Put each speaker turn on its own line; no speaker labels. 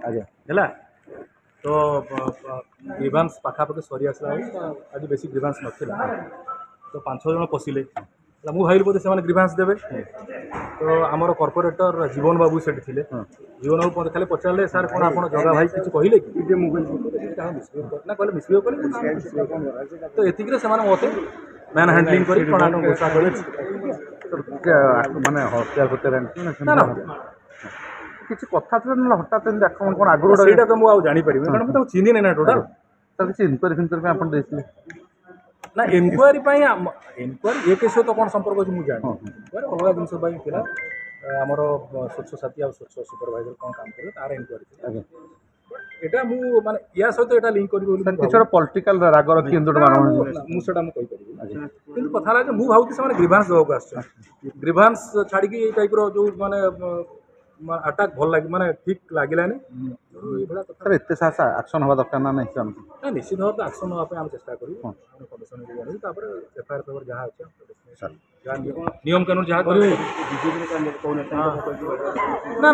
ହେଲା तो ग्रीवांस पाखापाखि सरी आसला आज बेसी ग्रीवांस नथिला तो 5-6 जन पशिले मु भाई बोधे से ग्रीवांस देवे तो आमर कॉर्पोरेटर जीवन बाबू से जीवन बाबू मत खाली पचारे सार कौन आप जगह भाई किसी कहले कि ना कहले मिसबिहेव कले तो एतिक से मत मैन हैंडलिंग कर घोषणा कर
माने हत्या होते किसी कथा ना हठात आक्रमण कौन आगुरी
ସେଇଟା ତ ମୁଁ ଆଉ ଜାଣିପାରିବି କାରଣ ମୁଁ ତାକୁ ଚିହ୍ନିନି ନା ଟୋଟାଲ
କିଛି ଇନକ୍ୱାରି ଫିନକ୍ୱାରି ପାଇଁ ଆପଣ ଦେଇଥିଲେ
ନା ଇନକ୍ୱାରି ପାଇଁ ଇନକ୍ୱାରି ଏ କେସ ତ କ'ଣ ସମ୍ପର୍କ ଅଛି ମୁଁ ଜାଣିନି ଇନକ୍ୱାରି ଅଲଗା ଜିନିଷ ପାଇଁ ଥିଲା ଆମର ସ୍ୱଚ୍ଛ ସାଥୀ ଆଉ ସ୍ୱଚ୍ଛ ସୁପରଭାଇଜର କ'ଣ କାମ କରିବେ ତାର ଇନକ୍ୱାରି ଥିଲା ଏଇଟା ମୁଁ ମାନେ ୟା ସହିତ ଏଇଟା ଲିଙ୍କ କରିବି ବୋଲି
କିଛି ଗୋଟେ ପଲିଟିକାଲ ରାଗ ରଖି
ମୁଁ ସେଟା ମୁଁ କହିପାରିବି କିନ୍ତୁ କଥା ହେଲା ଯେ ମୁଁ ଭାବୁଛି ସେମାନେ ଗ୍ରିଭାନ୍ସ ଦେବାକୁ ଆସୁଛନ୍ତି ଗ୍ରିଭାନ୍ସ ଛାଡ଼ିକି ଏଇ ଟାଇପ୍ର ଯେଉଁ ମାନେ अटाक भल लगे माने ठीक लगिलानी
सर एत साहस एक्शन हवा दरकार ना नहीं
ना निश्चित भाव एक्शन हाँपे आम चेष्टा करूँ कमिशन एफआईआर पेपर जहाँ अच्छे नियम कानून जहाँ ना